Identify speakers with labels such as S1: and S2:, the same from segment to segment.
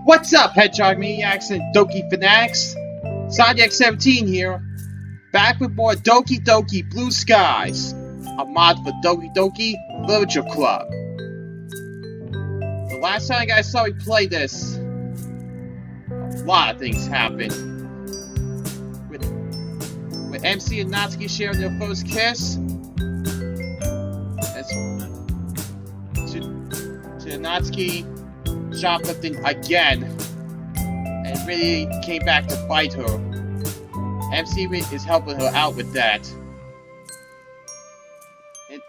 S1: What's up, Hedgehog Maniacs and Doki Fanatics? Sonic17 here, back with more Doki Doki Blue Skies, a mod for Doki Doki Literature Club. The last time you guys saw me play this, a lot of things happened. With MC and Natsuki sharing their first kiss, to Natsuki shoplifting again, and really came back to bite her. MC is helping her out with that.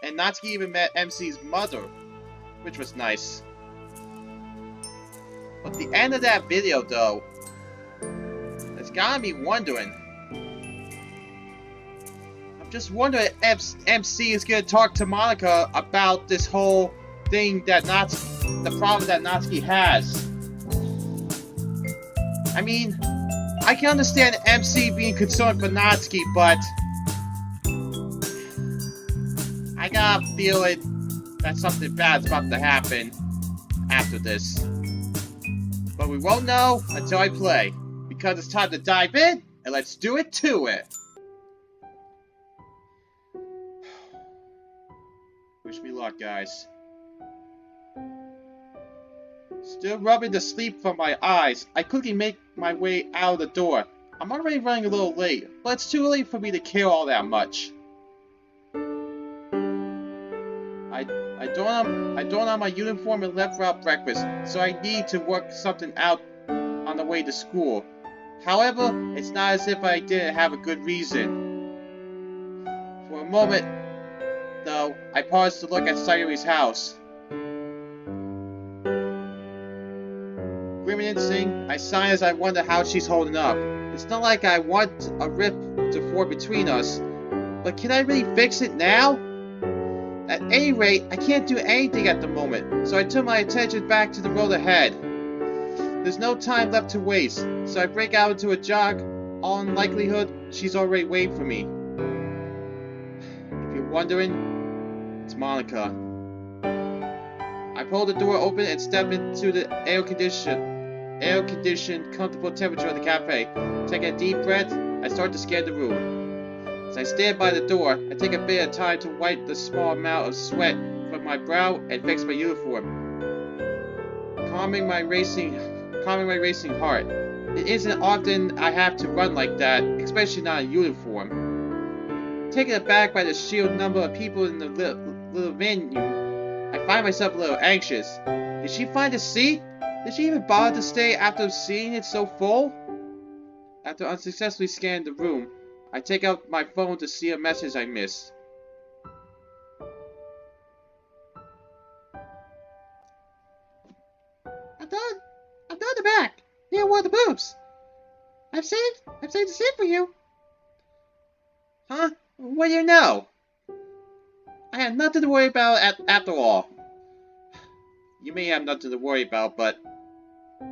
S1: And Natsuki even met MC's mother, which was nice. But the end of that video, though, has got me wondering. I'm just wondering if MC is gonna talk to Monica about this whole thing that the problem that Natsuki has. I mean, I can understand MC being concerned for Natsuki, but I got a feeling that something bad's about to happen after this. But we won't know until I play, because it's time to dive in, and let's do it to it. Wish me luck, guys. Still rubbing the sleep from my eyes, I quickly make my way out of the door. I'm already running a little late, but it's too late for me to care all that much. I don't have my uniform and left without breakfast, so I need to work something out on the way to school. However, it's not as if I didn't have a good reason. For a moment, though, I paused to look at Sayuri's house. Grimacing, I sigh as I wonder how she's holding up. It's not like I want a rift to form between us, but can I really fix it now? At any rate, I can't do anything at the moment, so I turn my attention back to the road ahead. There's no time left to waste, so I break out into a jog. All in likelihood, she's already waiting for me. If you're wondering, it's Monica. I pull the door open and step into the air-conditioned, comfortable temperature of the cafe. Take a deep breath, I start to scan the room. As I stand by the door, I take a bit of time to wipe the small amount of sweat from my brow and fix my uniform, calming my racing heart. It isn't often I have to run like that, especially not in uniform. Taken aback by the sheer number of people in the little venue, I find myself a little anxious. Did she find a seat? Did she even bother to stay after seeing it so full? After unsuccessfully scanning the room, I take out my phone to see a message I missed. I'm down the back, near one of the booths. I've saved the seat for you. Huh? What do you know? I have nothing to worry about after all. You may have nothing to worry about, but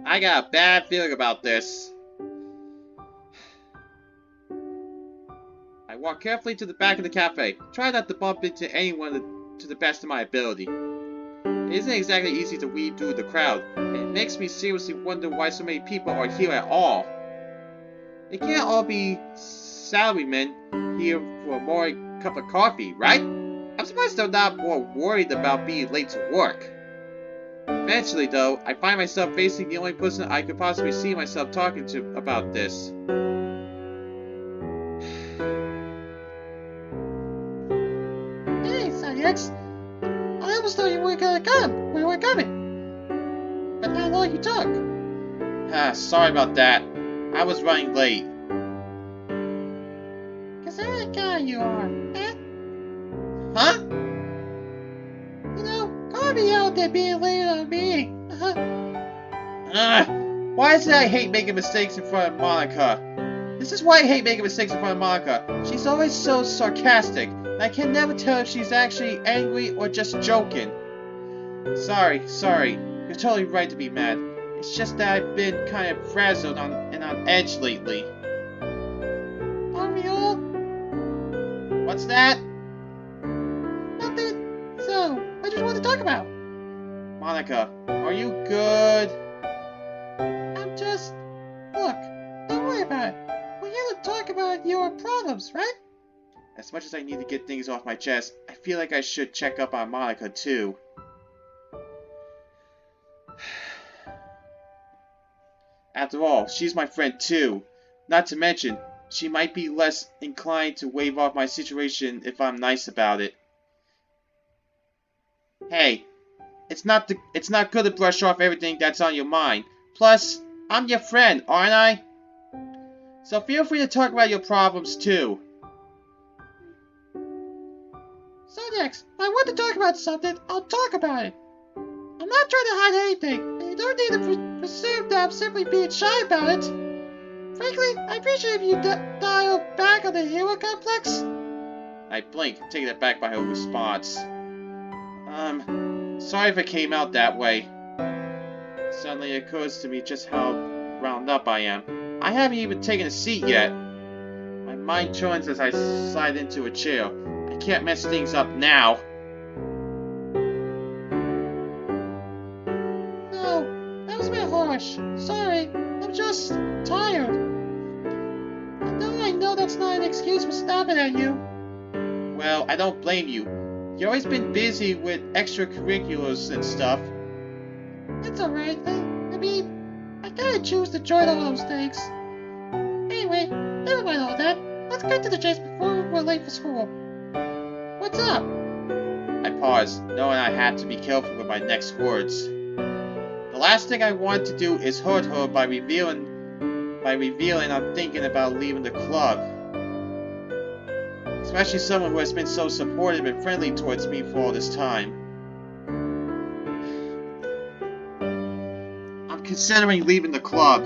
S1: I got a bad feeling about this. I walk carefully to the back of the cafe, try not to bump into anyone to the best of my ability. It isn't exactly easy to weed through the crowd, and it makes me seriously wonder why so many people are here at all. They can't all be salarymen here for a morning cup of coffee, right? I'm surprised they're not more worried about being late to work. Eventually, though, I find myself facing the only person I could possibly see myself talking to about this. Hey, Sonix. I almost thought you weren't gonna come. We weren't coming. But how long you took? Sorry about that. I was running late. Cause that guy you are, eh? Huh? You know, call me out there being late on a meeting. Why is it I hate making mistakes in front of Monica? This is why I hate making mistakes in front of Monica. She's always so sarcastic, and I can never tell if she's actually angry or just joking. Sorry. You're totally right to be mad. It's just that I've been kind of frazzled and on edge lately. Ariel? What's that? Nothing. So, what do you want to talk about? Monica, are you good?
S2: Just... Look, don't worry about it. We're here to talk about your problems, right?
S1: As much as I need to get things off my chest, I feel like I should check up on Monica too. After all, she's my friend too. Not to mention, she might be less inclined to wave off my situation if I'm nice about it. Hey, it's not good to brush off everything that's on your mind. Plus, I'm your friend, aren't I? So feel free to talk about your problems too.
S2: Zodiacs, if I want to talk about something, I'll talk about it. I'm not trying to hide anything, and you don't need to presume that I'm simply being shy about it. Frankly, I appreciate if you dial back on the hero complex.
S1: I blink, taken aback by her response. Sorry if it came out that way. Suddenly it occurs to me just how wound up I am. I haven't even taken a seat yet. My mind churns as I slide into a chair. I can't mess things up now.
S2: No, that was a bit harsh. Sorry, I'm just tired. I know that's not an excuse for snapping at you.
S1: Well, I don't blame you. You've always been busy with extracurriculars and stuff.
S2: It's alright. I mean, I gotta choose to join all those things. Anyway, never mind all that. Let's get to the chase before we're late for school. What's up?
S1: I paused, knowing I had to be careful with my next words. The last thing I want to do is hurt her by revealing I'm thinking about leaving the club. Especially someone who has been so supportive and friendly towards me for all this time. I'm considering leaving the club.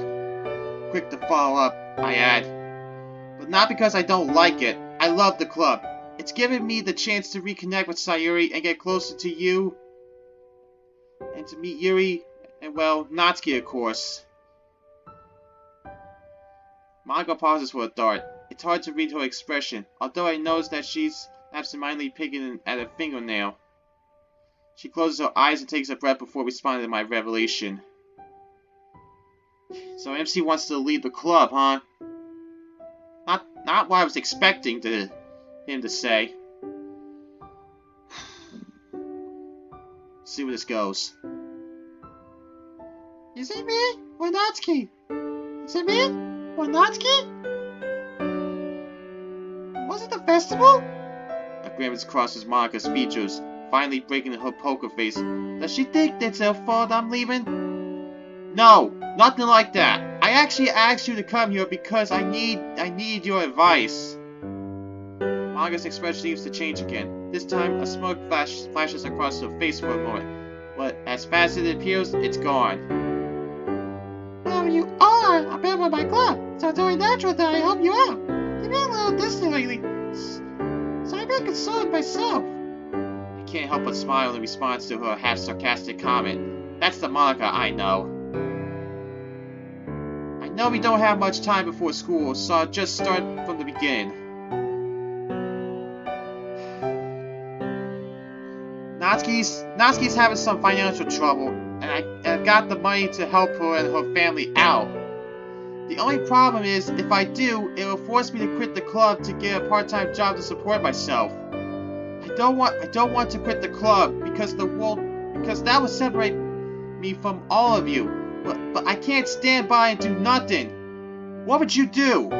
S1: Quick to follow up, I add. But not because I don't like it. I love the club. It's given me the chance to reconnect with Sayuri and get closer to you. And to meet Yuri and, well, Natsuki, of course. Monica pauses for a thought. It's hard to read her expression, although I notice that she's absentmindedly picking at a fingernail. She closes her eyes and takes a breath before responding to my revelation. So MC wants to leave the club, huh? Not what I was expecting him to say. See where this goes.
S2: Is it me or Natsuki? Is it me or Natsuki? Was it the festival?
S1: A grimace crosses Monica's features, finally breaking her poker face. Does she think it's her fault I'm leaving? No, nothing like that. I actually asked you to come here because I need your advice. Monica's expression seems to change again. This time, a smirk flashes across her face for a moment, but as fast as it appears, it's gone.
S2: Well, you are a member of my club, so it's only natural that I help you out. You've been a little distant lately, so I've been concerned myself.
S1: I can't help but smile in response to her half-sarcastic comment. That's the Monica I know. I know we don't have much time before school, so I'll just start from the beginning. Natsuki's having some financial trouble, and I've got the money to help her and her family out. The only problem is, if I do, it will force me to quit the club to get a part-time job to support myself. I don't want to quit the club because that would separate me from all of you. But I can't stand by and do nothing. What would you do?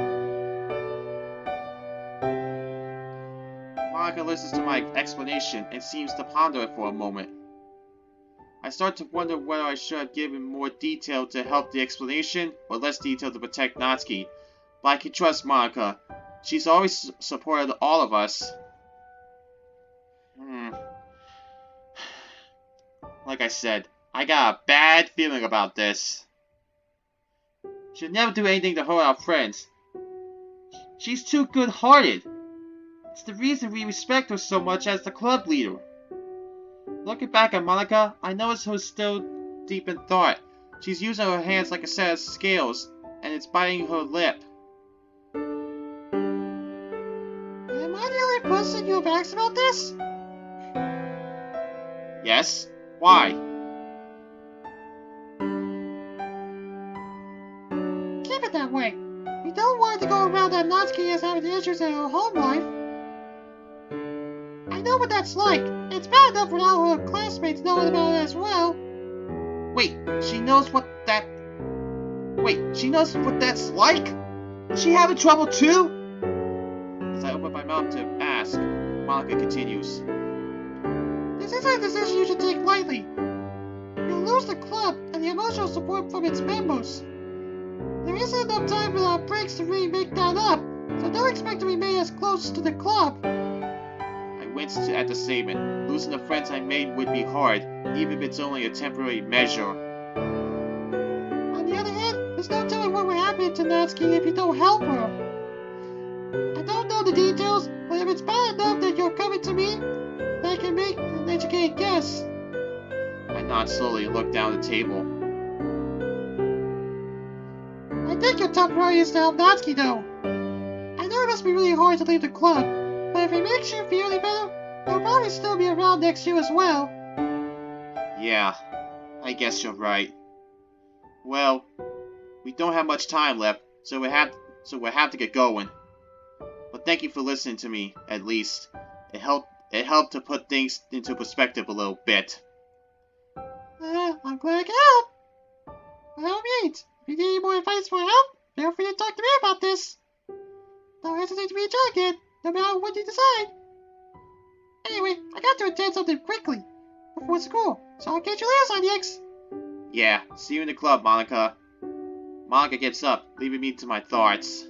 S1: Monica listens to my explanation and seems to ponder it for a moment. I start to wonder whether I should have given more detail to help the explanation or less detail to protect Natsuki. But I can trust Monica. She's always supported all of us. Like I said, I got a bad feeling about this. She'll never do anything to hurt our friends. She's too good-hearted. It's the reason we respect her so much as the club leader. Looking back at Monica, I notice her still deep in thought. She's using her hands like a set of scales, and it's biting her lip.
S2: Am I the only person you have asked about this?
S1: Yes? Why?
S2: that Natsuki is having issues in her home life. I know what that's like. It's bad enough without her classmates knowing about it as well.
S1: Wait, she knows what that... Wait, she knows what that's like? Is she having trouble too? As I open my mouth to ask, Monica continues.
S2: This isn't a decision you should take lightly. You'll lose the club and the emotional support from its members. There isn't enough time without breaks to really make that up, so don't expect to remain as close to the club.
S1: I winced at the statement. Losing the friends I made would be hard, even if it's only a temporary measure.
S2: On the other hand, there's no telling what will happen to Natsuki if you don't help her. I don't know the details, but if it's bad enough that you're coming to me, then I can make an educated guess.
S1: I nod slowly and look down the table.
S2: I think your top priority is to help Natsuki, though. I know it must be really hard to leave the club, but if it makes you feel any better, you'll probably still be around next year as well.
S1: Yeah, I guess you're right. Well, we don't have much time left, so we'll have to get going. But thank you for listening to me, at least. It helped to put things into perspective a little bit.
S2: I'm glad I can help. By all means, if you need any more advice for help, feel free to talk to me about this. Don't hesitate to reach out again, no matter what you decide. Anyway, I got to attend something quickly before school, so I'll catch you later, Sonics.
S1: Yeah, see you in the club, Monica. Monica gets up, leaving me to my thoughts.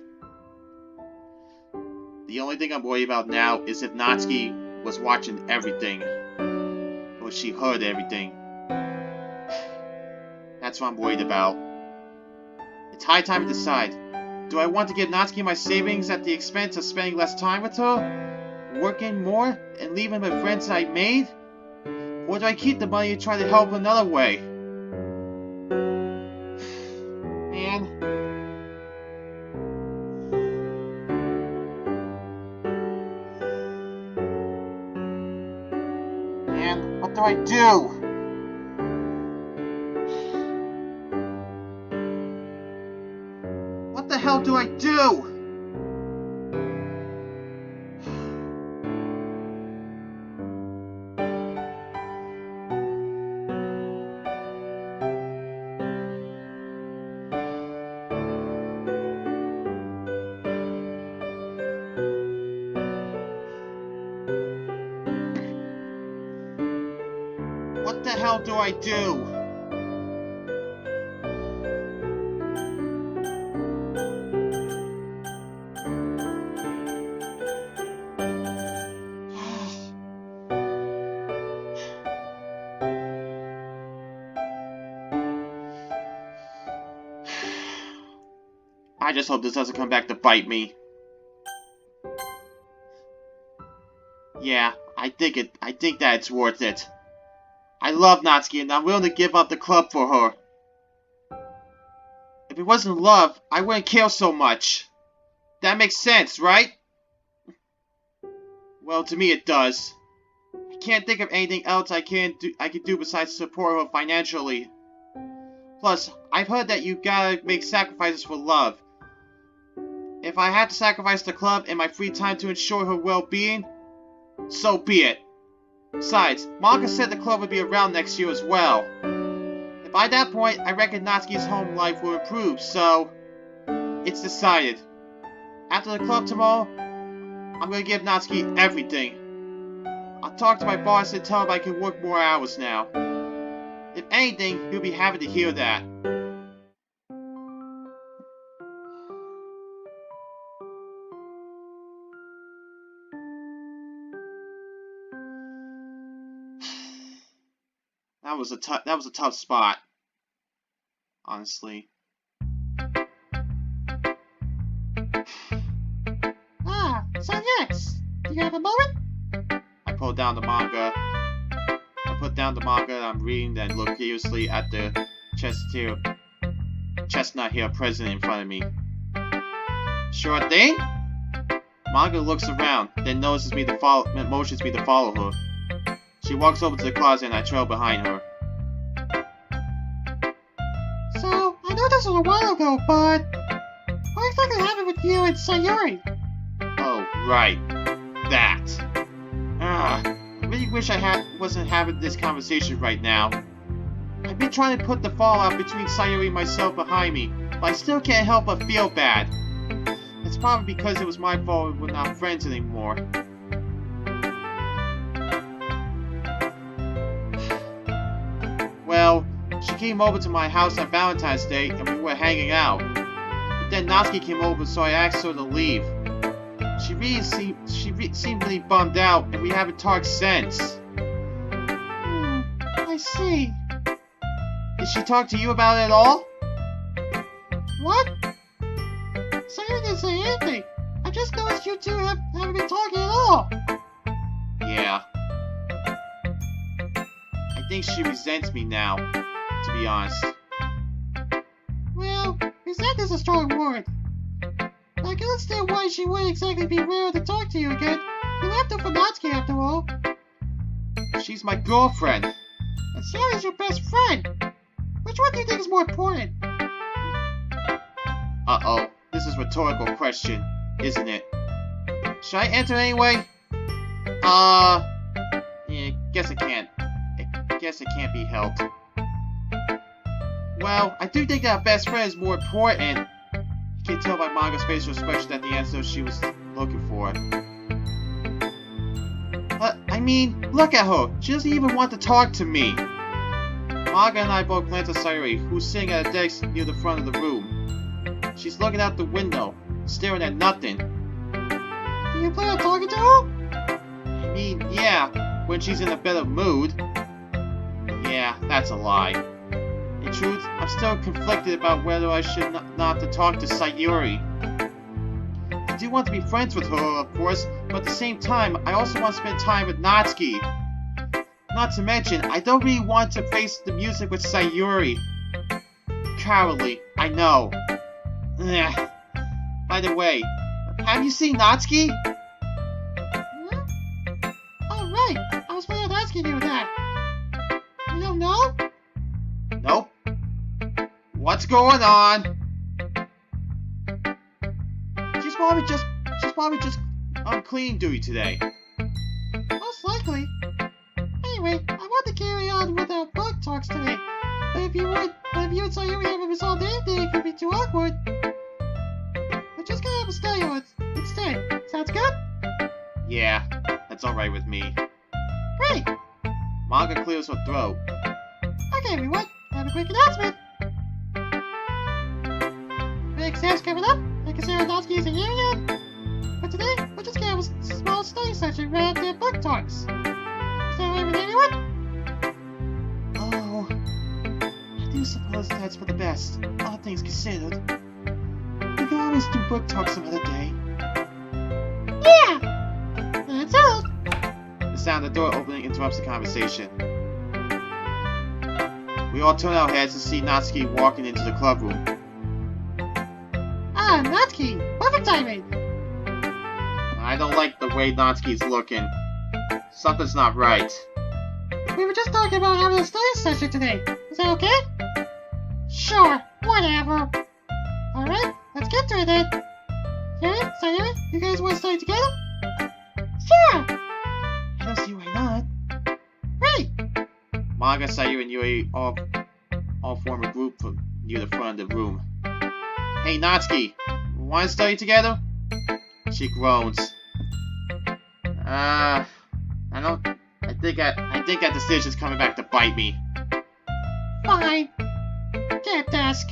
S1: The only thing I'm worried about now is if Natsuki was watching everything. Or she heard everything. That's what I'm worried about. It's high time to decide. Do I want to give Natsuki my savings at the expense of spending less time with her? Working more and leaving the friends I made? Or do I keep the money and try to help another way? Man, what do I do? What the hell do I do? What the hell do I do? I just hope this doesn't come back to bite me. Yeah, I think that it's worth it. I love Natsuki and I'm willing to give up the club for her. If it wasn't love, I wouldn't care so much. That makes sense, right? Well, to me it does. I can't think of anything else I can do besides support her financially. Plus, I've heard that you gotta make sacrifices for love. If I have to sacrifice the club and my free time to ensure her well-being, so be it. Besides, Monica said the club would be around next year as well. And by that point, I reckon Natsuki's home life will improve, so... it's decided. After the club tomorrow, I'm gonna give Natsuki everything. I'll talk to my boss and tell him I can work more hours now. If anything, he'll be happy to hear that. That was a tough spot, honestly.
S2: So yes, do you have a moment?
S1: I put down the manga I'm reading and look curiously at the chestnut hair president in front of me. Sure thing? Manga looks around, then motions me to follow her. She walks over to the closet and I trail behind her.
S2: So, I know this was a while ago, but... What exactly happened with you and Sayuri?
S1: Oh, right. That. I really wish I wasn't having this conversation right now. I've been trying to put the fallout between Sayuri and myself behind me, but I still can't help but feel bad. It's probably because it was my fault we're not friends anymore. Well, she came over to my house on Valentine's Day and we were hanging out. But then Natsuki came over, so I asked her to leave. She seemed really bummed out, and we haven't talked since.
S2: I see.
S1: Did she talk to you about it at all?
S2: What? Sayuri didn't say anything. I just noticed you two haven't been talking at all.
S1: Yeah. I think she resents me now, to be honest.
S2: Well, resent is a strong word. I can understand why she wouldn't exactly be rare to talk to you again. You left her for Natsuki after all.
S1: She's my girlfriend.
S2: And Sayuri's your best friend. Which one do you think is more important?
S1: Uh-oh. This is a rhetorical question, isn't it? Should I answer anyway? Yeah, guess I can't. I guess it can't be helped. Well, I do think that a best friend is more important. You can tell by Maga's facial expression that the answer she was looking for. I mean, look at her. She doesn't even want to talk to me. Maga and I both glanced at Sayuri, who's sitting at a desk near the front of the room. She's looking out the window, staring at nothing.
S2: Do you plan on talking to her?
S1: I mean, yeah, when she's in a better mood. Yeah, that's a lie. In truth, I'm still conflicted about whether I should not to talk to Sayuri. I do want to be friends with her, of course, but at the same time, I also want to spend time with Natsuki. Not to mention, I don't really want to face the music with Sayuri. Cowardly, I know. Ugh. By the way, have you seen Natsuki?
S2: Huh? Oh, right. I was planning on asking you that. You don't know?
S1: Nope. What's going on? She's probably just on cleaning duty today.
S2: Most likely. Anyway, I want to carry on with our book talks today. But if you and Sayuri haven't resolved anything, it could be too awkward. We're just gonna have a stay on instead. Sounds good?
S1: Yeah, that's alright with me.
S2: Great!
S1: Manga clears her throat.
S2: Okay, everyone, I have a quick announcement. Big exams coming up, and consider Natsuki is a union. But today, we're just gonna have a small study session right after book talks. Is that alright with everyone?
S1: Oh, I do suppose that's for the best, all things considered. We can always do book talk some other day.
S2: Yeah! That's all.
S1: The sound of the door opening interrupts the conversation. We all turn our heads to see Natsuki walking into the club room.
S2: Ah, Natsuki! Perfect timing!
S1: I don't like the way Natsuki's looking. Something's not right.
S2: We were just talking about having a study session today. Is that okay? Sure, whatever. Alright, let's get to it then. Sayuri, you guys want to study together? Sure!
S1: I don't see why not.
S2: Great!
S1: Maga, Sayuri, and Yui all form a group near the front of the room. Hey, Natsuki, want to study together? She groans. I think that decision's coming back to bite me.
S2: Fine. Get a desk.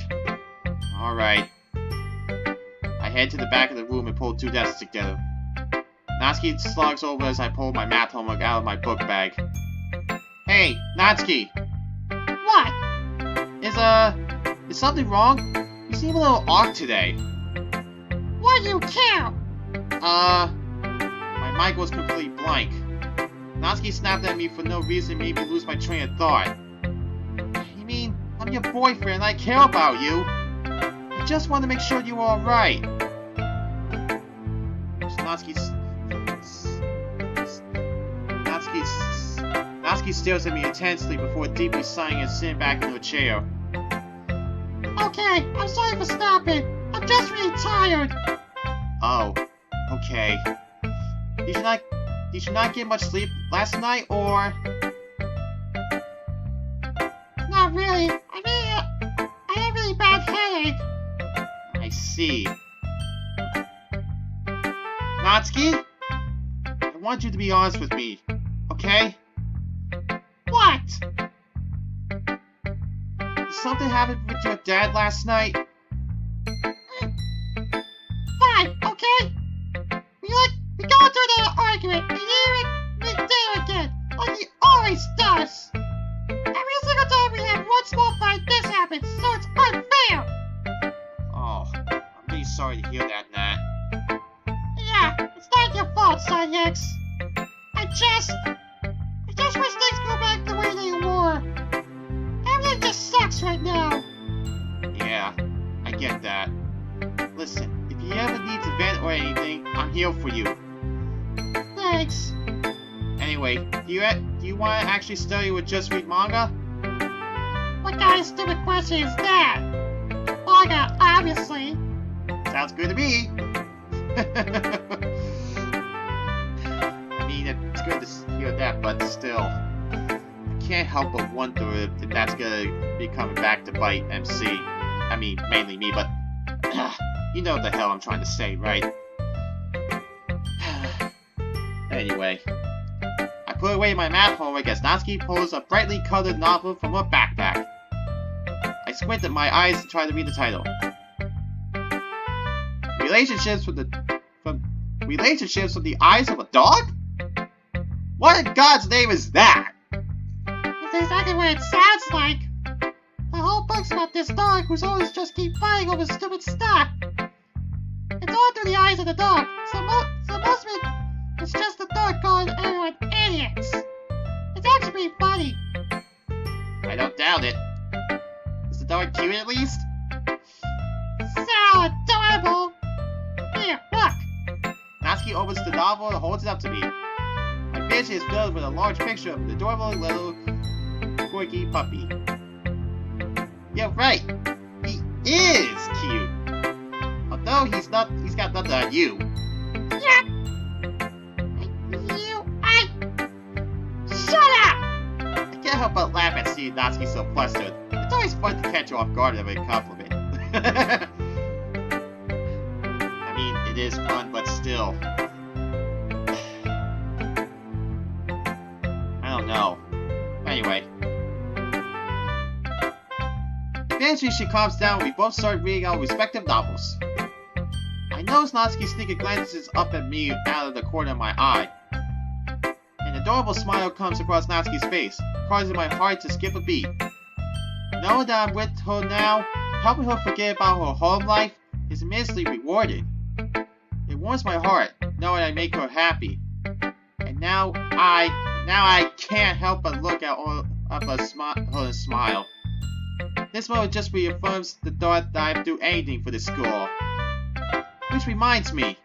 S1: Alright. I head to the back of the room and pull two desks together. Natsuki slugs over as I pull my math homework out of my book bag. Hey, Natsuki!
S2: What?
S1: Is something wrong? You seem a little off today.
S2: Why do you care?
S1: My mind goes completely blank. Natsuki snapped at me for no reason, made me lose my train of thought. You mean, I'm your boyfriend and I care about you? I just want to make sure you're alright. Natsuki stares at me intensely before deeply sighing and sitting back into a chair.
S2: Okay, I'm sorry for stopping. I'm just really tired.
S1: Oh, okay. Did you not get much sleep last night, or?
S2: Not really. I had a really bad headache.
S1: I see. Natsuki? I want you to be honest with me, okay?
S2: What?
S1: Did something happen with your dad last night?
S2: Fine, okay? We go through the argument, and here we do again, like he always does. Every single time we have one small fight, this happens, so it's unfair.
S1: Oh, I'm really sorry to hear that, Nat.
S2: Yeah, it's not your fault, Son X. I just wish things go back the way they were. Everything just sucks right now.
S1: Yeah, I get that. Listen, if you ever need to vent or anything, I'm here for you.
S2: Thanks.
S1: Anyway, do you want to actually study or just read manga?
S2: What kind of stupid question is that? Manga, obviously.
S1: Sounds good to me. I mean, it's good to hear that, but still, I can't help but wonder if that's gonna be coming back to bite MC. I mean, mainly me, but you know what the hell I'm trying to say, right? Anyway, I put away my math homework as Natsuki pulls a brightly colored novel from her backpack. I squinted my eyes to try to read the title. Relationships with the eyes of a dog? What in God's name is that?
S2: That's exactly what it sounds like. The whole book's about this dog who's always just keep fighting over stupid stuff. It's all through the eyes of the dog, so most of it is just the dog calling everyone idiots. It's actually pretty funny.
S1: I don't doubt it. Is the dog cute at least?
S2: So adorable. Here, look.
S1: Natsuki opens the novel and holds it up to me. My vision is filled with a large picture of the adorable little quirky puppy. You're right. He is cute. Although he's got nothing on you.
S2: Yeah. Shut up!
S1: I can't help but laugh at seeing Natsuki so flustered. It's always fun to catch her off guard with a compliment. I mean, it is fun, but still. I don't know. Anyway. Eventually she calms down and we both start reading our respective novels. I notice Natsuki sneaking glances up at me out of the corner of my eye. An adorable smile comes across Natsuki's face, causing my heart to skip a beat. Knowing that I'm with her now, helping her forget about her home life, is immensely rewarding. It warms my heart, knowing I make her happy. And now I can't help but look at her and smile. This moment just reaffirms the thought that I'd do anything for this girl. Which reminds me.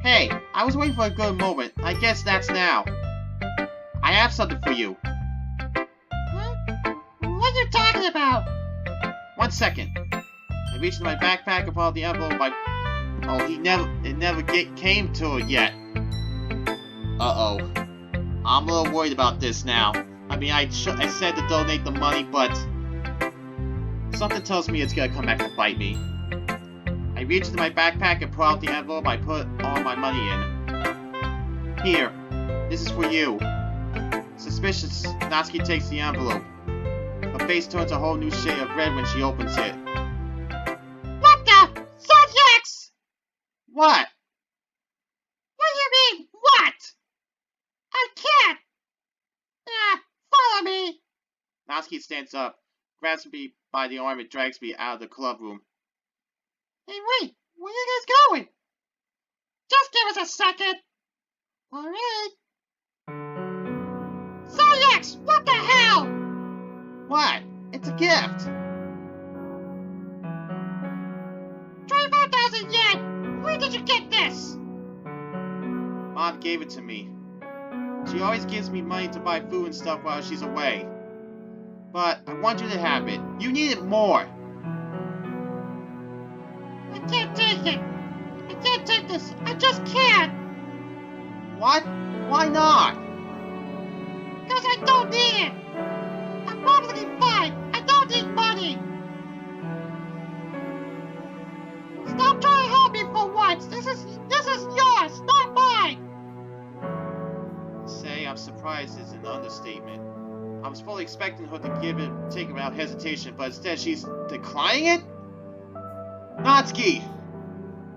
S1: Hey, I was waiting for a good moment. I guess that's now. I have something for you.
S2: Huh? What are you talking about?
S1: 1 second. I reached in my backpack and pulled the envelope. It never came to it yet. Uh-oh. I'm a little worried about this now. I mean, I said to donate the money, but something tells me it's gonna come back to bite me. I reached into my backpack and pulled out the envelope I put all my money in. Here, this is for you. Suspicious, Natsuki takes the envelope. Her face turns a whole new shade of red when she opens it.
S2: What the? Subjects!
S1: What?
S2: What do you mean, what? I can't! Follow me!
S1: Natsuki stands up, grabs me by the arm and drags me out of the club room.
S2: Hey, wait! Where are you guys going? Just give us a second. Alright. Soyax, what the hell?
S1: What? It's a gift!
S2: 25,000 yen! Where did you get this?
S1: Mom gave it to me. She always gives me money to buy food and stuff while she's away. But I want you to have it. You need it more!
S2: I can't take it. I can't take this. I just can't.
S1: What? Why not?
S2: Because I don't need it. I'm perfectly fine. I don't need money. Stop trying to help me for once. This is yours, not mine.
S1: Say I'm surprised is an understatement. I was fully expecting her to take it without hesitation, but instead she's declining it? Natsuki!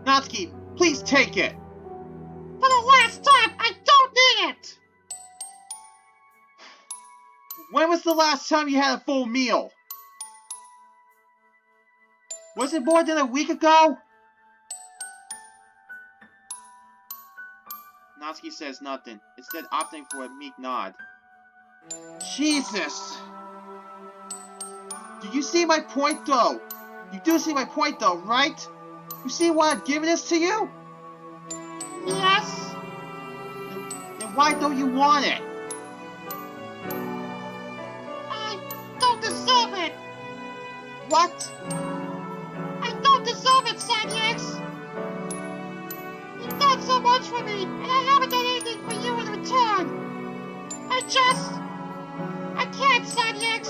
S1: Natsuki, please take it!
S2: For the last time, I don't need it.
S1: When was the last time you had a full meal? Was it more than a week ago? Natsuki says nothing, instead opting for a meek nod. Jesus! Do you see my point though? You do see my point though, right? You see why I'm giving this to you?
S2: Yes.
S1: Then why don't you want it?
S2: I don't deserve it.
S1: What?
S2: I don't deserve it, Sanyax. You've done so much for me, and I haven't done anything for you in return. I can't, Sanyax.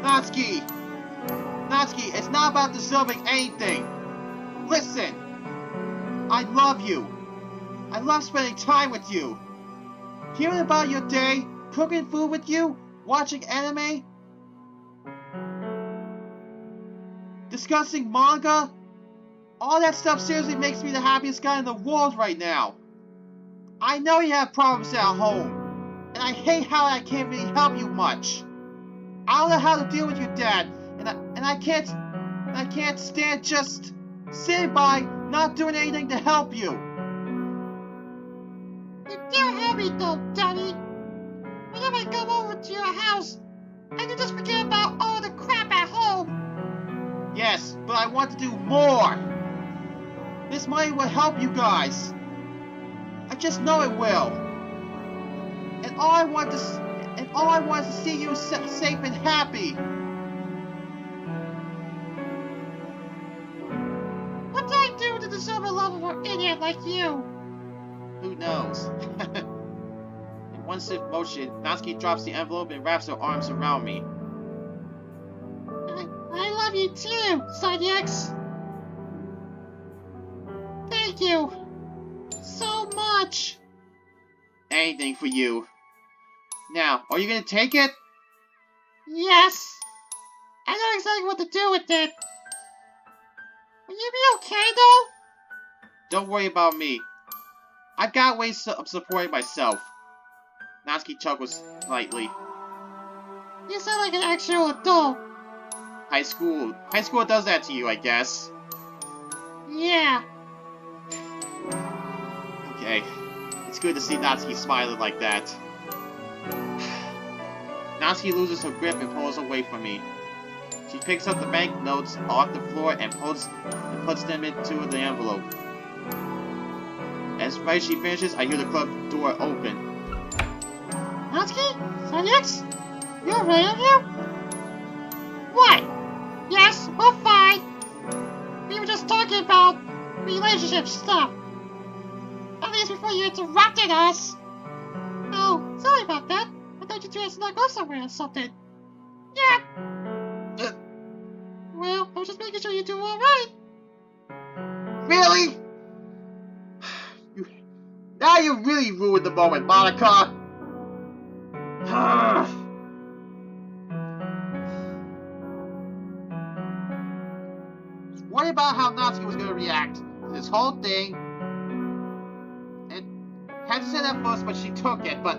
S1: Natsuki! Natsuki, it's not about deserving anything. Listen! I love you. I love spending time with you. Hearing about your day, cooking food with you, watching anime, discussing manga, all that stuff seriously makes me the happiest guy in the world right now. I know you have problems at home, and I hate how I can't really help you much. I don't know how to deal with your dad, and I can't stand just sitting by, not doing anything to help you.
S2: You do help me though, Daddy. Whenever I come over to your house, I can just forget about all the crap at home.
S1: Yes, but I want to do more. This money will help you guys. I just know it will. And all I want is to see you safe and happy.
S2: What did I do to deserve a love of an idiot like you?
S1: Who knows? In one swift motion, Natsuki drops the envelope and wraps her arms around me.
S2: I love you too, Sanyax. Thank you so much.
S1: Anything for you. Now, are you gonna take it?
S2: Yes. I know exactly what to do with it. Will you be okay though?
S1: Don't worry about me. I've got ways of supporting myself. Natsuki chuckles lightly.
S2: You sound like an actual adult.
S1: High school does that to you, I guess.
S2: Yeah.
S1: Okay, it's good to see Natsuki smiling like that. Natsuki loses her grip and pulls away from me. She picks up the banknotes off the floor and puts them into the envelope. As right as she finishes, I hear the club door open.
S2: Natsuki? Sanyax? You alright up here? What? Yes, we're fine. We were just talking about relationship stuff. At least before you interrupted us. Oh, sorry about that. I thought you two had snuck off somewhere or something. Yeah. Well, I was just making sure you do alright.
S1: Really? Now you really ruined the moment, Monica! Worry about how Natsuki was gonna react to this whole thing. And had to say that first, but she took it, but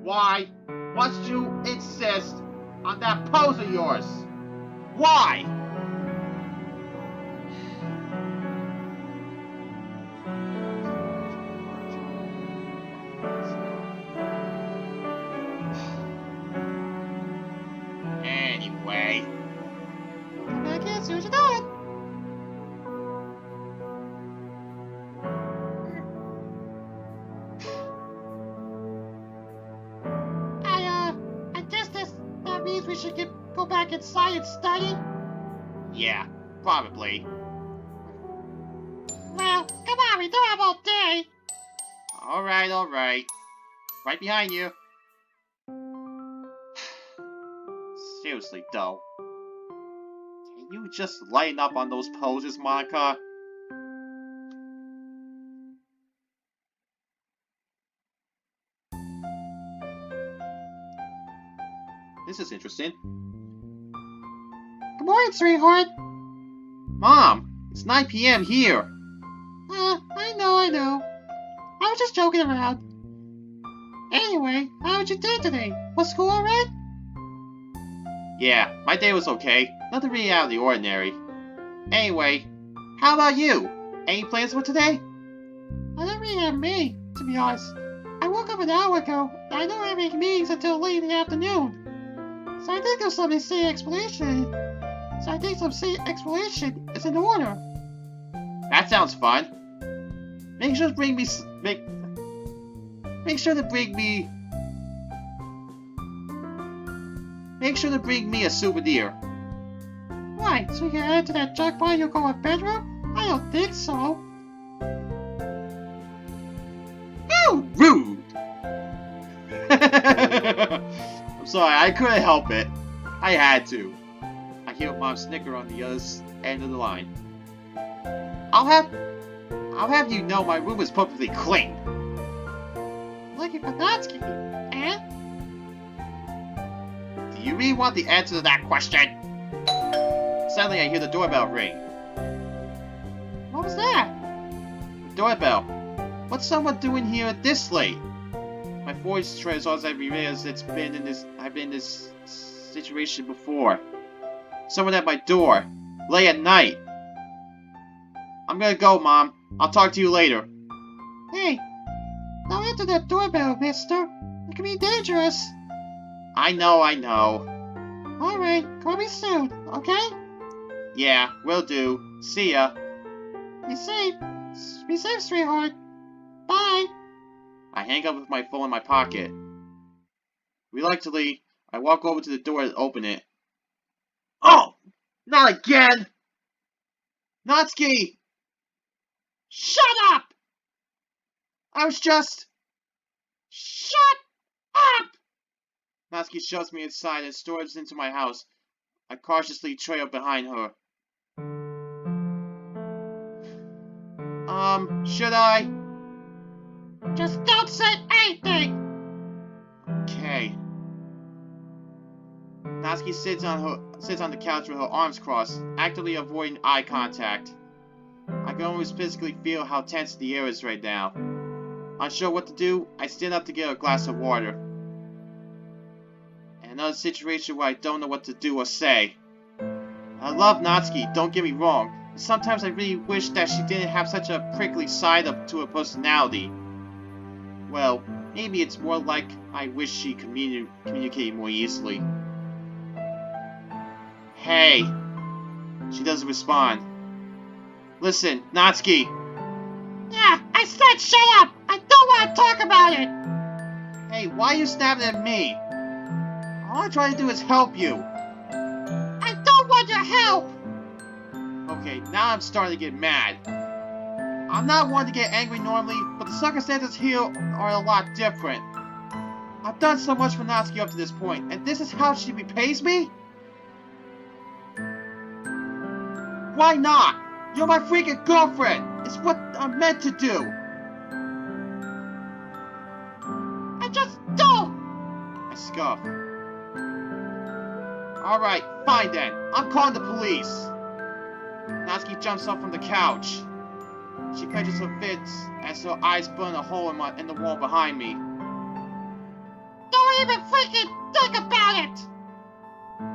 S1: why must you insist on that pose of yours? Why? Anyway.
S2: I can't see what you're doing. I guess that means we should go back inside and study.
S1: Yeah. Probably.
S2: Well, come on, we don't have all day.
S1: Alright, alright. Right behind you. Seriously, though. Can you just lighten up on those poses, Monica? This is interesting.
S2: Good morning, sweetheart.
S1: Mom, it's 9 p.m. here.
S2: I know. I was just joking around. Anyway, how was your day today? Was school alright?
S1: Yeah, my day was okay. Nothing really out of the ordinary. Anyway, how about you? Any plans for today?
S2: I don't really have many, to be honest. I woke up an hour ago, and I don't have any meetings until late in the afternoon. So I think some explanation is in order.
S1: That sounds fun. Make sure to bring me a souvenir.
S2: Why? So you can add to that junk by your going bedroom? I don't think so.
S1: Oh, rude! I'm sorry, I couldn't help it. I had to. I hear Mom snicker on the other end of the line. I'll have you know my room is perfectly clean.
S2: Lucky for Natsuki. And?
S1: Do you really want the answer to that question? Suddenly I hear the doorbell ring.
S2: What was that?
S1: Doorbell. What's someone doing here at this late? My voice trails as I realize I've been in this situation before. Someone at my door, late at night. I'm gonna go, Mom. I'll talk to you later.
S2: Hey, don't answer that doorbell, mister. It can be dangerous.
S1: I know.
S2: Alright, call me soon, okay?
S1: Yeah, will do. See ya.
S2: Be safe. Be safe, sweetheart. Bye.
S1: I hang up with my phone in my pocket. Reluctantly, I walk over to the door and open it. Oh! Not again! Natsuki! Shut up! I was just... Shut up! Natsuki shoves me inside and storms into my house. I cautiously trail behind her. Should I?
S2: Just don't say anything!
S1: Okay. Natsuki sits on the couch with her arms crossed, actively avoiding eye contact. I can almost physically feel how tense the air is right now. Unsure what to do, I stand up to get a glass of water. In another situation where I don't know what to do or say. I love Natsuki, don't get me wrong. But sometimes I really wish that she didn't have such a prickly side up to her personality. Well, maybe it's more like I wish she communicated more easily. Hey. She doesn't respond. Listen, Natsuki.
S2: Yeah, I said shut up! I don't want to talk about it!
S1: Hey, why are you snapping at me? All I'm trying to do is help you.
S2: I don't want your help!
S1: Okay, now I'm starting to get mad. I'm not one to get angry normally, but the circumstances here are a lot different. I've done so much for Natsuki up to this point, and this is how she repays me? Why not? You're my freaking girlfriend! It's what I'm meant to do!
S2: I just don't!
S1: I scoff. Alright, fine then. I'm calling the police. Natsuki jumps up from the couch. She clenches her fists as her eyes burn a hole in the wall behind me.
S2: Don't even freaking think about it!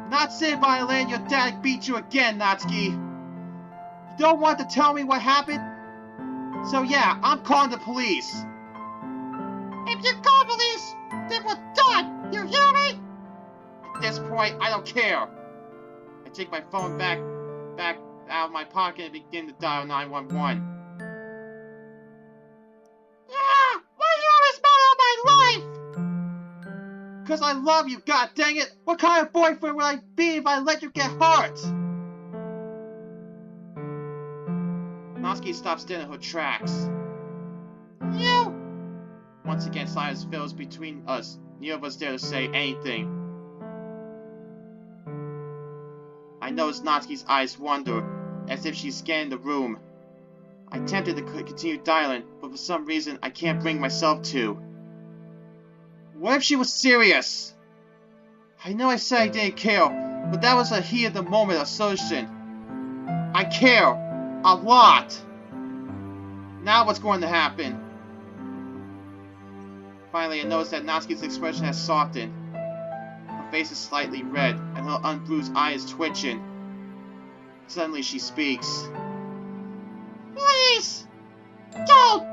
S1: Not sitting by and letting your dad beat you again, Natsuki. You don't want to tell me what happened? So yeah, I'm calling the police.
S2: If you call police, then we're done! You hear me?
S1: At this point, I don't care. I take my phone back out of my pocket and begin to dial 911.
S2: Yeah! Why you always mad on my life?
S1: Cause I love you, god dang it! What kind of boyfriend would I be if I let you get hurt? Natsuki stops dead in her tracks.
S2: You!
S1: Once again, silence fills between us. Neither of us dare to say anything. I notice Natsuki's eyes wander, as if she's scanning the room. I attempted to continue dialing, but for some reason I can't bring myself to. What if she was serious? I know I said I didn't care, but that was a heat of the moment assertion. I care. A lot. Now what's going to happen? Finally, I notice that Natsuki's expression has softened. Her face is slightly red, and her unbruised eye is twitching. Suddenly she speaks.
S2: Please! Don't!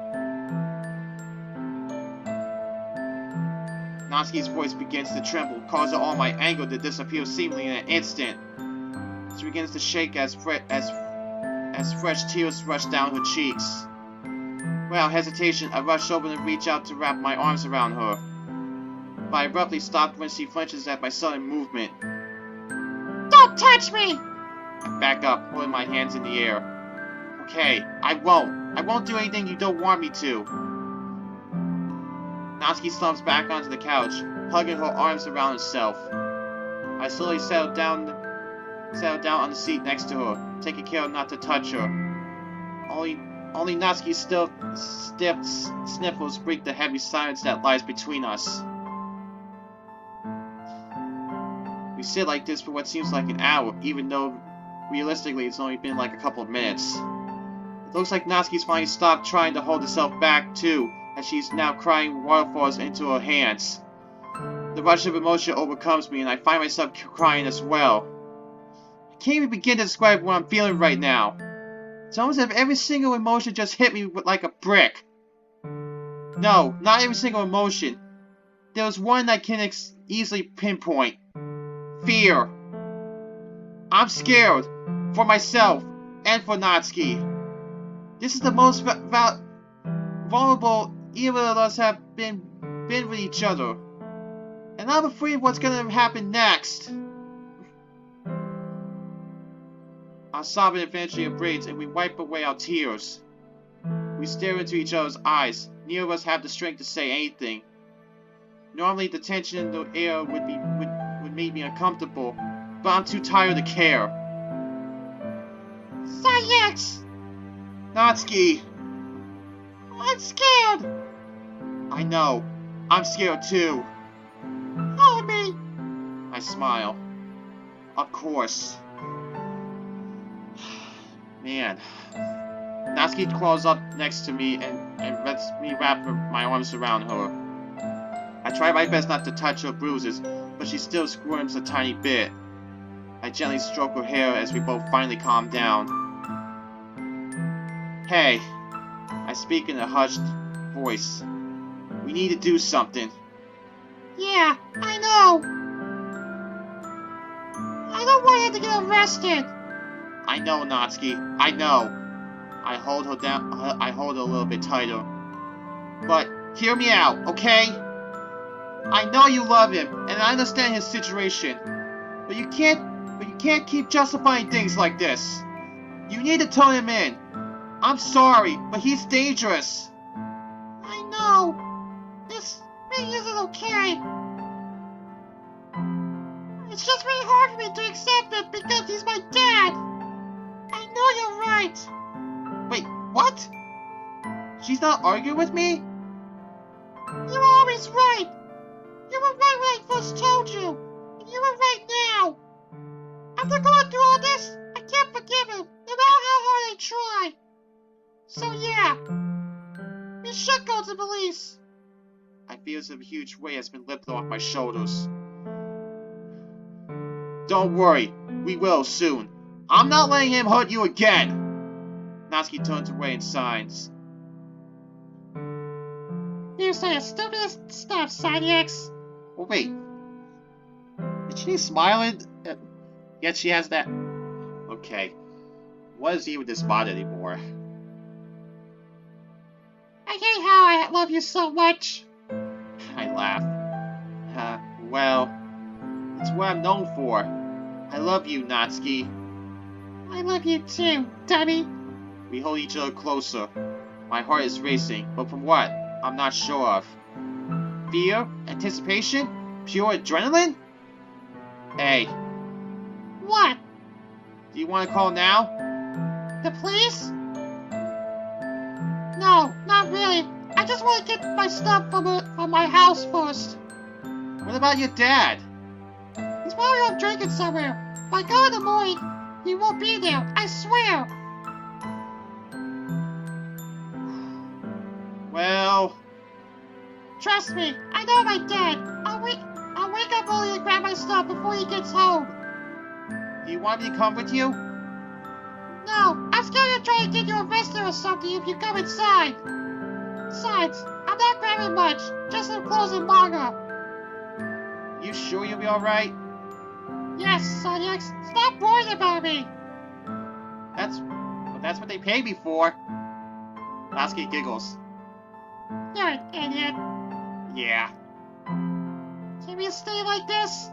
S1: Natsuki's voice begins to tremble, causing all my anger to disappear seemingly in an instant. She begins to shake as fresh tears rush down her cheeks. Without hesitation, I rush over and reach out to wrap my arms around her. But I abruptly stop when she flinches at my sudden movement.
S2: Don't touch me!
S1: I back up, holding my hands in the air. Okay, I won't. I won't do anything you don't want me to. Natsuki slumps back onto the couch, hugging her arms around herself. I slowly settle down on the seat next to her, taking care not to touch her. Only Natsuki's still stiff sniffles break the heavy silence that lies between us. We sit like this for what seems like an hour, even though realistically it's only been like a couple of minutes. It looks like Natsuki's finally stopped trying to hold herself back too, as she's now crying waterfalls into her hands. The rush of emotion overcomes me and I find myself crying as well. I can't even begin to describe what I'm feeling right now. It's almost as if every single emotion just hit me like a brick. No, not every single emotion. There's one I can easily pinpoint. Fear. I'm scared. For myself. And for Natsuki. This is the most vulnerable either of us have been with each other. And I'm afraid of what's gonna happen next. Our sobbing eventually abates and we wipe away our tears. We stare into each other's eyes. Neither of us have the strength to say anything. Normally the tension in the air would make me uncomfortable, but I'm too tired to care.
S2: Sayx!
S1: Natsuki!
S2: I'm scared!
S1: I know. I'm scared too.
S2: Hold me!
S1: I smile. Of course. Man. Natsuki crawls up next to me and lets me wrap my arms around her. I try my best not to touch her bruises, but she still squirms a tiny bit. I gently stroke her hair as we both finally calm down. Hey, I speak in a hushed voice. We need to do something.
S2: Yeah, I know! I don't want you to get arrested!
S1: I know, Natsuki. I know. I hold her down. I hold her a little bit tighter. But hear me out, okay? I know you love him, and I understand his situation. But you can't keep justifying things like this. You need to turn him in. I'm sorry, but he's dangerous.
S2: I know. This thing isn't okay. It's just really hard for me to accept it because he's my dad. I know you're right.
S1: Wait, what? She's not arguing with me?
S2: You were always right. You were right when I first told you. And you were right now. After going through all this, I can't forgive him, no matter how hard I try. So yeah, we should go to police.
S1: I feel as if a huge weight has been lifted off my shoulders. Don't worry, we will soon. I'm not letting him hurt you again! Natsuki turns away and signs.
S2: You say the stupidest stuff, Sayx.
S1: Oh wait. Is she smiling? Yet she has that... Okay. What is even this bot anymore?
S2: I hate how I love you so much.
S1: I laugh. Well, it's what I'm known for. I love you, Natsuki.
S2: I love you too, dummy.
S1: We hold each other closer. My heart is racing, but from what? I'm not sure of. Fear? Anticipation? Pure adrenaline? Hey,
S2: What?
S1: do you want to call now?
S2: The police? No, not really. I just want to get my stuff from my house first.
S1: What about your dad?
S2: He's probably off drinking somewhere. If I go in the morning, he won't be there. I swear.
S1: Well,
S2: Trust me, I know my dad. I'll wake up early and grab my stuff before he gets home.
S1: do you want me to come with you?
S2: No, I'm scared to try to get you arrested or something if you come inside. Besides, I'm not grabbing much, just some clothes and manga.
S1: You sure you'll be alright?
S2: Yes, Sonic, stop worrying about me.
S1: That's what they pay me for. Natsuki giggles.
S2: You're an idiot.
S1: Yeah,
S2: Can we stay like this?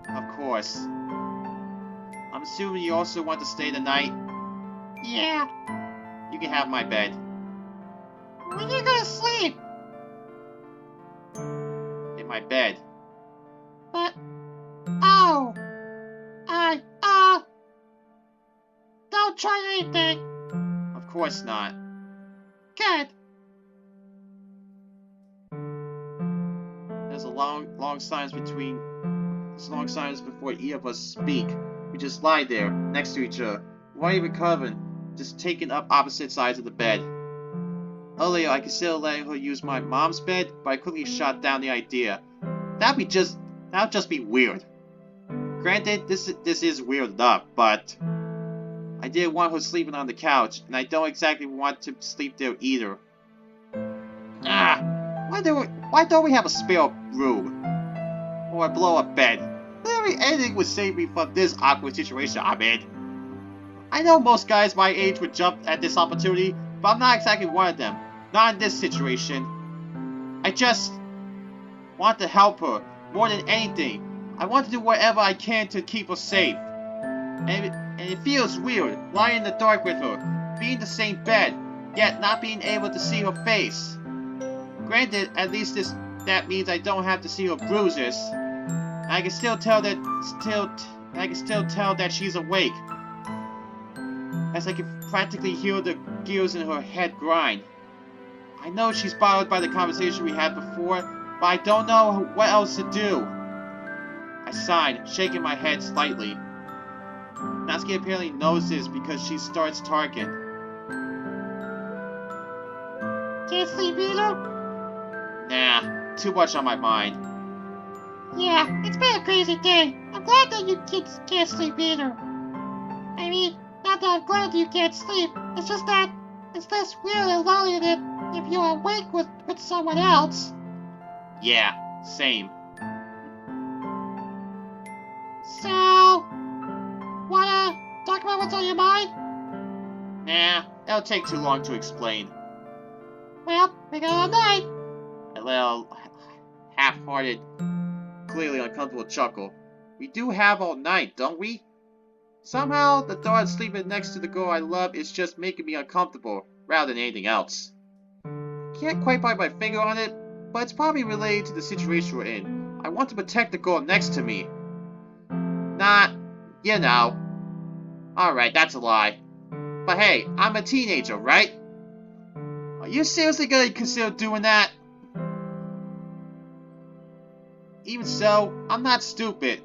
S1: of course. I'm assuming you also want to stay the night.
S2: Yeah.
S1: You can have my bed.
S2: When are you gonna sleep?
S1: In my bed.
S2: But, oh, don't try anything.
S1: Of course not.
S2: Good.
S1: There's a long silence before either of us speak. We just lie there, next to each other, without even covering, just taking up opposite sides of the bed. Earlier, I considered letting her use my mom's bed, but I quickly shot down the idea. That'd just be weird. Granted, this is weird enough, but I didn't want her sleeping on the couch, and I don't exactly want to sleep there either. Why don't we have a spare room? Or a blow-up bed? Literally anything would save me from this awkward situation I'm in. I know most guys my age would jump at this opportunity, but I'm not exactly one of them. Not in this situation. I just want to help her more than anything. I want to do whatever I can to keep her safe. And it feels weird, lying in the dark with her, being in the same bed, yet not being able to see her face. Granted, at least that means I don't have to see her bruises. I can still tell that she's awake, as I can practically hear the gears in her head grind. I know she's bothered by the conversation we had before, but I don't know what else to do. I sighed, shaking my head slightly. Natsuki apparently knows this because she starts talking.
S2: Can't sleep either?
S1: Nah, too much on my mind.
S2: Yeah, it's been a crazy day. I'm glad that you kids can't sleep either. I mean, not that I'm glad you can't sleep. It's just that it's less weird and lonely than if you're awake with someone else.
S1: Yeah, same.
S2: So, wanna talk about what's on your mind?
S1: Nah, that'll take too long to explain.
S2: Well, we got all night.
S1: A little half-hearted, clearly uncomfortable chuckle. We do have all night, don't we? Somehow, the thought of sleeping next to the girl I love is just making me uncomfortable, rather than anything else. Can't quite put my finger on it, but it's probably related to the situation we're in. I want to protect the girl next to me. Not, you know. Alright, that's a lie. But hey, I'm a teenager, right? Are you seriously gonna consider doing that? Even so, I'm not stupid.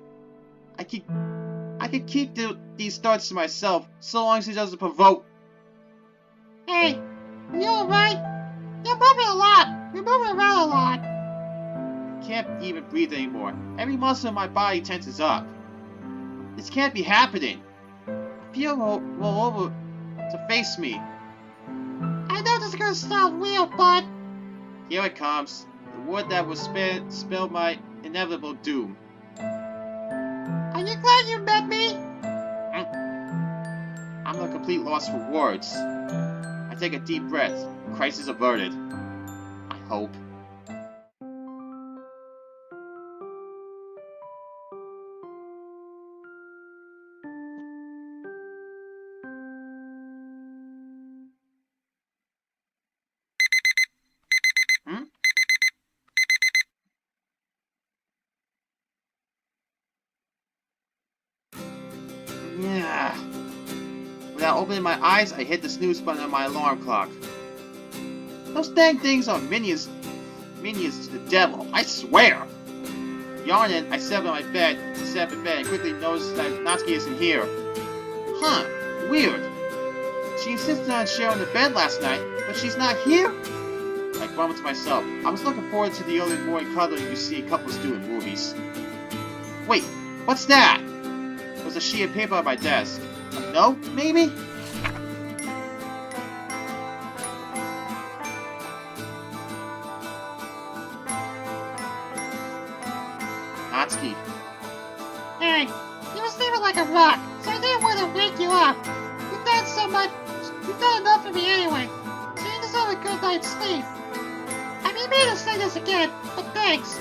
S1: I can keep these thoughts to myself so long as it doesn't provoke.
S2: Hey, you alright? You're moving a lot. You're moving around a lot.
S1: I can't even breathe anymore. Every muscle in my body tenses up. This can't be happening. I feel roll over to face me.
S2: I know this is gonna sound weird, but
S1: Here it comes. The word that will spell my inevitable doom.
S2: are you glad you met me?
S1: I'm at a complete loss for words. I take a deep breath. Crisis averted. I hope. Without opening my eyes, I hit the snooze button on my alarm clock. Those dang things are minions to the devil, I swear! Yawning, I sat up in bed and quickly noticed that Natsuki isn't here. Huh, weird. She insisted on sharing the bed last night, but she's not here? I grumbled to myself. I was looking forward to the early morning cuddling you see couples do in movies. Wait, what's that? There was a sheet of paper on my desk. A note, maybe? Natsuki.
S2: Hey, you were sleeping like a rock, so I didn't want to wake you up. You've done so much. You've done enough for me anyway, so you deserve a good night's sleep. I mean, me to say this again, but thanks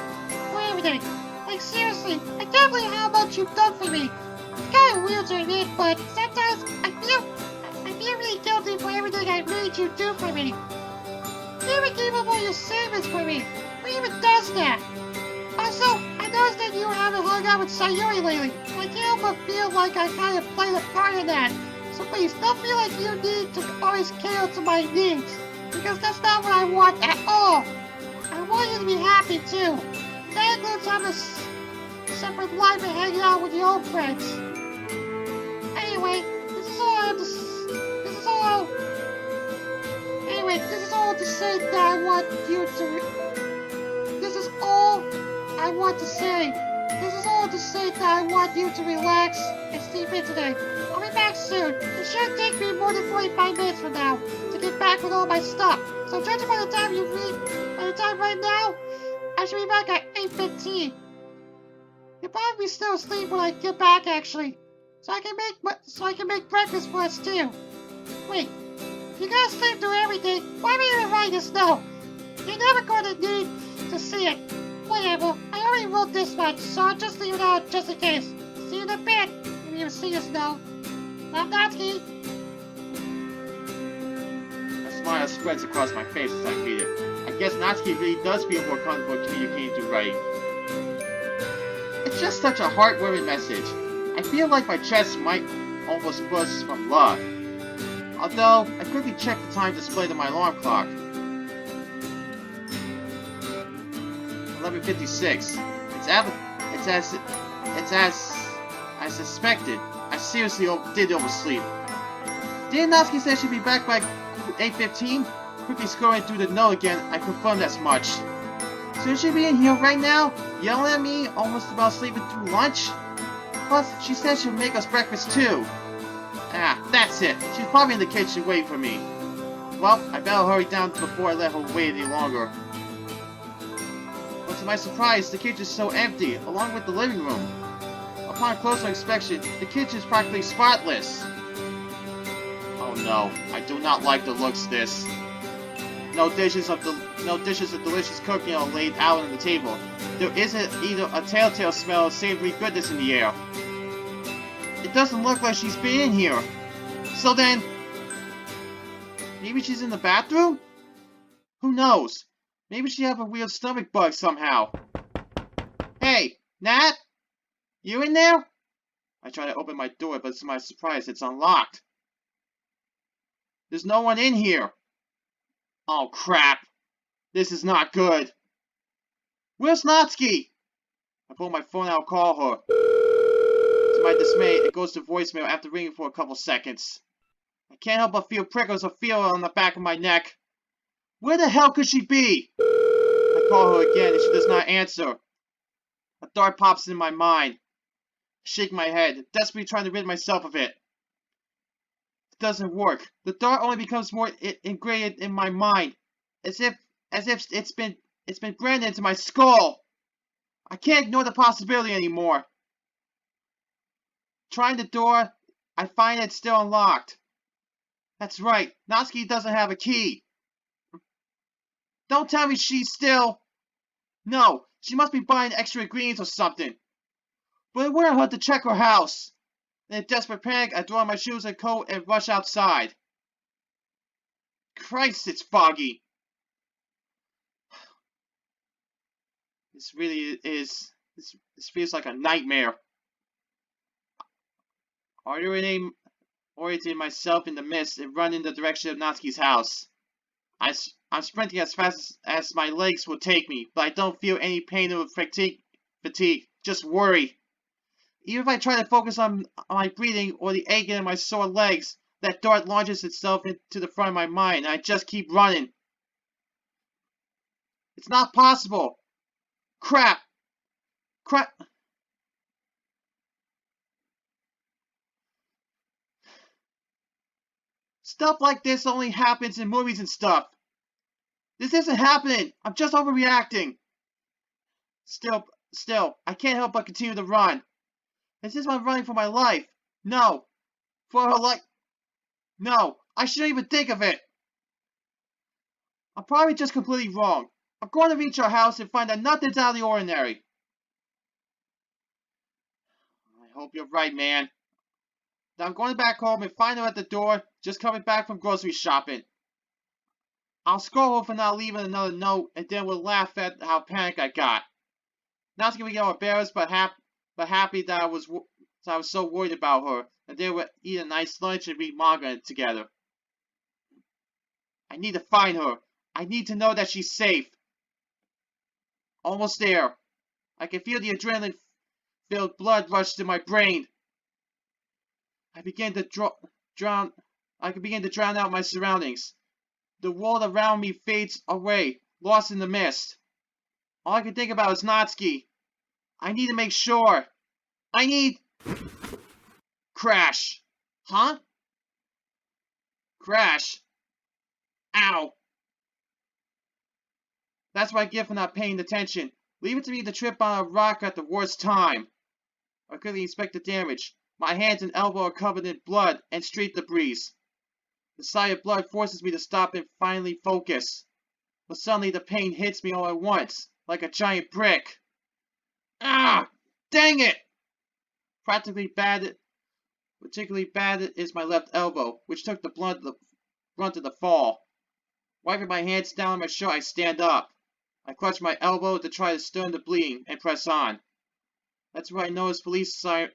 S2: for everything. Like, seriously, I can't believe how much you've done for me. It's kind of weird to admit, but sometimes I feel really guilty for everything I made you do for me. You even gave up all your savings for me. Who even does that? Also, I noticed that you haven't hung out with Sayuri lately. I can't help but feel like I kind of played a part in that. So please, don't feel like you need to always cater to my needs. Because that's not what I want at all. I want you to be happy too. That includes having a separate life and hanging out with your old friends. Anyway, this is all to say that I want you to. This is all I want to say. This is all to say that I want you to relax and sleep in today. I'll be back soon. It shouldn't take me more than 45 minutes from now to get back with all my stuff. So judging by the time right now, I should be back at 8:15. You'll probably be still asleep when I get back, actually. So I can make breakfast for us too. Wait, if you're gonna sleep through everything, why me even write this note? You're never going to need to see it. Whatever, I already wrote this much, so I'll just leave it out just in case. See you in a bit, if you see this note. I'm Natsuki.
S1: A smile spreads across my face as I read it. I guess Natsuki really does feel more comfortable communicating through writing. It's just such a heartwarming message. I feel like my chest might almost burst from love. Although, I quickly checked the time displayed on my alarm clock. 11:56. It's as I suspected. I seriously did oversleep. Didn't Natsuki say she'd be back by 8:15? Quickly scrolling through the note again, I confirmed as much. Should she be in here right now, yelling at me almost about sleeping through lunch? Plus, she said she'll make us breakfast too. Ah, that's it. She's probably in the kitchen waiting for me. Well, I better hurry down before I let her wait any longer. But to my surprise, the kitchen is so empty, along with the living room. Upon closer inspection, the kitchen is practically spotless. Oh no, I do not like the looks of this. No dishes of delicious cooking are laid out on the table. There isn't either a telltale smell of savory goodness in the air. It doesn't look like she's been in here. So then, maybe she's in the bathroom? Who knows? Maybe she have a weird stomach bug somehow. Hey, Nat? You in there? I try to open my door, but to my surprise, it's unlocked. There's no one in here. Oh crap. This is not good. Where's Natsuki? I pull my phone out and call her. To my dismay, it goes to voicemail after ringing for a couple seconds. I can't help but feel prickles of fear on the back of my neck. Where the hell could she be? I call her again and she does not answer. A thought pops in my mind. I shake my head, desperately trying to rid myself of it. It doesn't work. The thought only becomes more ingrained in my mind, as if it's been branded into my skull. I can't ignore the possibility anymore. Trying the door, I find it's still unlocked. That's right, Natsuki doesn't have a key. Don't tell me she's still... No, she must be buying extra ingredients or something. But it wouldn't hurt to check her house. In a desperate panic, I throw on my shoes and coat and rush outside. Christ, it's foggy. This really is... This feels like a nightmare. Are there any oriented myself in the mist and run in the direction of Natsuki's house. I'm sprinting as fast as my legs will take me, but I don't feel any pain or fatigue, just worry. Even if I try to focus on my breathing or the aching in my sore legs, that dart launches itself into the front of my mind, and I just keep running. It's not possible. Crap. Crap. Stuff like this only happens in movies and stuff. This isn't happening. I'm just overreacting. Still, I can't help but continue to run. This is I'm running for my life. No. For her life. No. I shouldn't even think of it. I'm probably just completely wrong. I'm going to reach our house and find that nothing's out of the ordinary. I hope you're right, man. Now I'm going back home and find her at the door, just coming back from grocery shopping. I'll scold her for not leaving another note, and then we'll laugh at how panicked I got. Natsuki will get embarrassed, but happy that I was so worried about her, and then we'll eat a nice lunch and read manga together. I need to find her. I need to know that she's safe. Almost there. I can feel the adrenaline-filled blood rush to my brain. I begin to drown out my surroundings. The world around me fades away, lost in the mist. All I can think about is Natsuki. I need to make sure. I need... Crash. Huh? Crash. Ow. That's what I get for not paying attention. Leave it to me to trip on a rock at the worst time. I couldn't expect the damage. My hands and elbow are covered in blood and street debris. The sight of blood forces me to stop and finally focus. But suddenly the pain hits me all at once, like a giant brick. Ah! Dang it! Particularly bad is my left elbow, which took the brunt of the fall. Wiping my hands down on my shirt, I stand up. I clutch my elbow to try to stem the bleeding and press on. That's where I notice police lights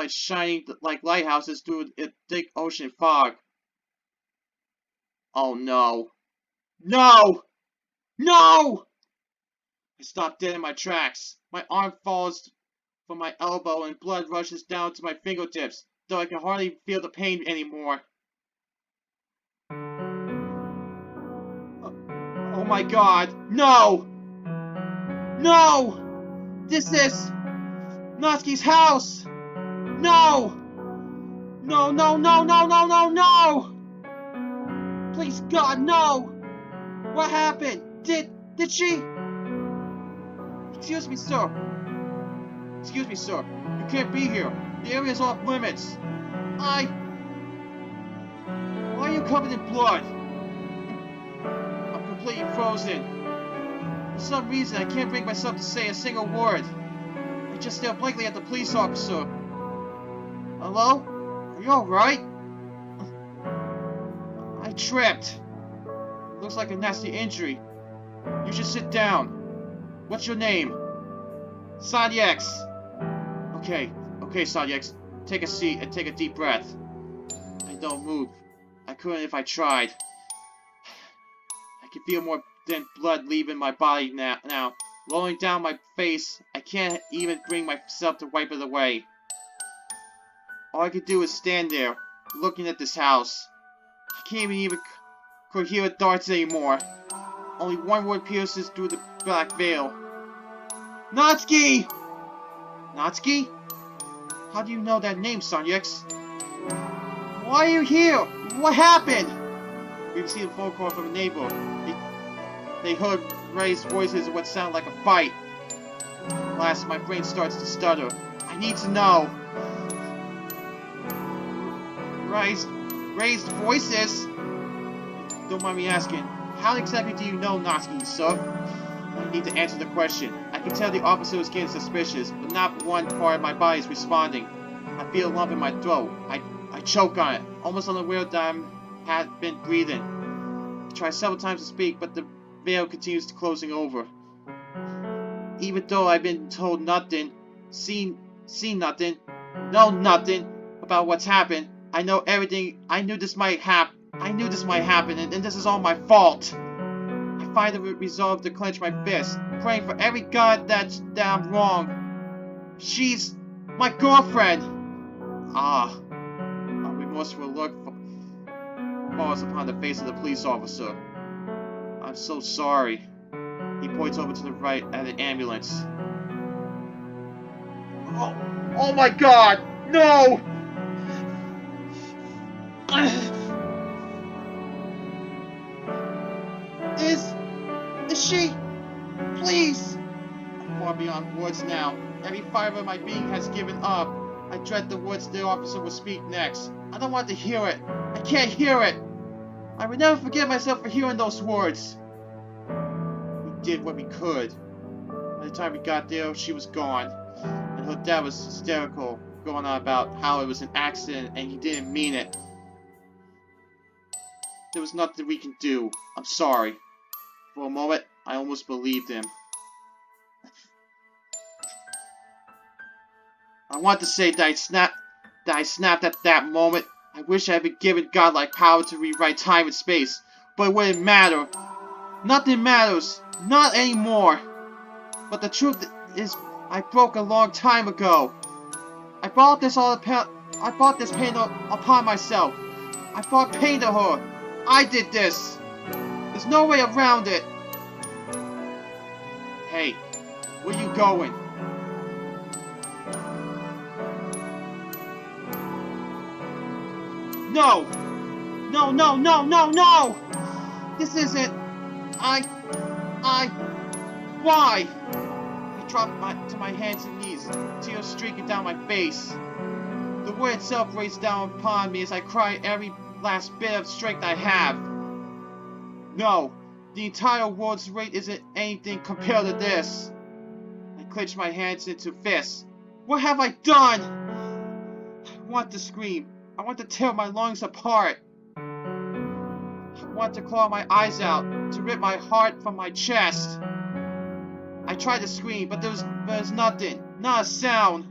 S1: shining like lighthouses through a thick ocean fog. Oh no. No! No! I stop dead in my tracks. My arm falls from my elbow and blood rushes down to my fingertips, though I can hardly feel the pain anymore. Oh my god. No! No! This is Natsuki's house! No! No, no, no, no, no, no, no! Please, God, no! What happened? Did she? Excuse me, sir. Excuse me, sir. You can't be here. The area's off limits. Why are you covered in blood? I'm completely frozen. For some reason, I can't bring myself to say a single word. I just stare blankly at the police officer. Hello? Are you alright? I tripped. Looks like a nasty injury. You should sit down. What's your name? Sanyex. Okay, Sanyex. Take a seat and take a deep breath. I don't move. I couldn't if I tried. I can feel more than blood leaving my body now. Rolling down my face, I can't even bring myself to wipe it away. All I could do is stand there, looking at this house. I can't even cohere darts anymore. Only one word pierces through the black veil. Natsuki! Natsuki? How do you know that name, Sanyex? Why are you here? What happened? We received a phone call from a neighbor. They heard raised voices and what sounded like a fight. Last, my brain starts to stutter. I need to know. Raised voices? Don't mind me asking, how exactly do you know Natsuki, sir? I need to answer the question. I can tell the officer is getting suspicious, but not one part of my body is responding. I feel a lump in my throat. I choke on it, almost unaware that I had been breathing. I try several times to speak, but the veil continues to closing over. Even though I've been told nothing, seen nothing, know nothing, about what's happened. I know everything. I knew this might happen. And this is all my fault. I finally resolved to clench my fist, praying for every god that I'm wrong. She's my girlfriend. A remorseful look falls upon the face of the police officer. I'm so sorry. He points over to the right at an ambulance. Oh my God! No! Is she? Please! I'm far beyond words now. Every fiber of my being has given up. I dread the words the officer will speak next. I don't want to hear it. I can't hear it. I would never forgive myself for hearing those words. We did what we could. By the time we got there, she was gone. And her dad was hysterical, going on about how it was an accident and he didn't mean it. There was nothing we can do. I'm sorry. For a moment, I almost believed him. I want to say that I snapped at that moment. I wish I had been given godlike power to rewrite time and space, but it wouldn't matter. Nothing matters. Not anymore. But the truth is, I broke a long time ago. I brought this pain upon myself. I brought pain to her. I did this. There's no way around it. Hey, where you going? No! No, no, no, no, no! This isn't... Why? I dropped to my hands and knees, tears streaking down my face. The word itself raised down upon me as I cried every last bit of strength I have. No, the entire world's weight isn't anything compared to this. I clenched my hands into fists. What have I done? I want to scream. I want to tear my lungs apart. I want to claw my eyes out, to rip my heart from my chest. I tried to scream, but there was nothing, not a sound.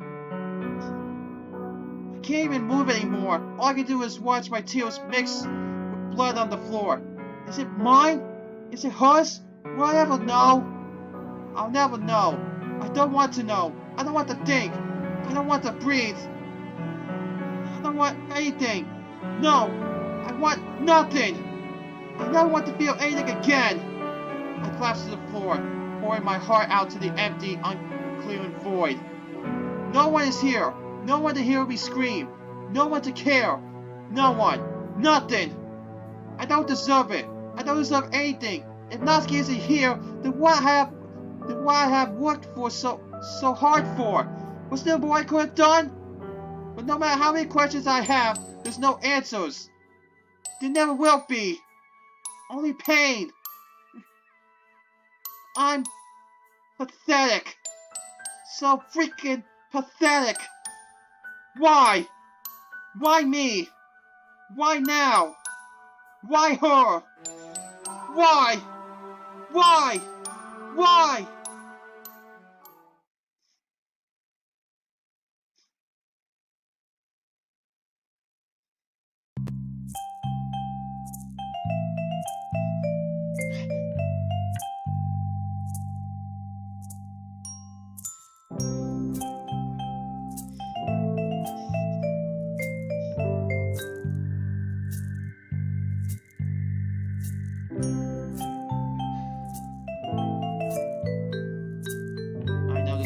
S1: I can't even move anymore. All I can do is watch my tears mix with blood on the floor. Is it mine? Is it hers? Will I ever know? I'll never know. I don't want to know. I don't want to think. I don't want to breathe. I don't want anything. No, I want nothing. I never want to feel anything again. I collapsed to the floor, pouring my heart out to the empty, unclear void. No one is here. No one to hear me scream. No one to care. No one. Nothing. I don't deserve it. I don't deserve anything. If Natsuki isn't here, then what I have worked for so hard for? Was there more I could have done? But no matter how many questions I have, there's no answers. There never will be. Only pain. I'm pathetic. So freaking pathetic. Why? Why me? Why now? Why her? Why? Why? Why?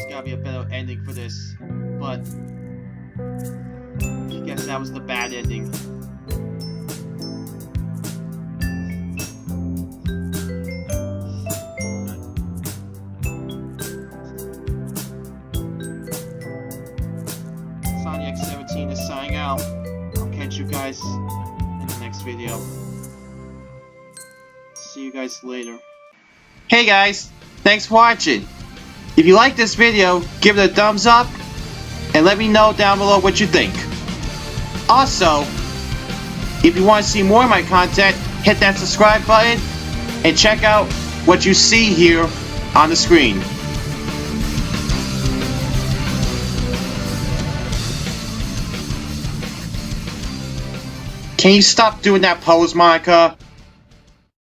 S1: Gotta be a better ending for this, but I guess that was the bad ending. Sonic X17 is signing out. I'll catch you guys in the next video. See you guys later. Hey guys, thanks for watching. If you like this video, give it a thumbs up and let me know down below what you think. Also, if you want to see more of my content, hit that subscribe button and check out what you see here on the screen. Can you stop doing that pose, Monica?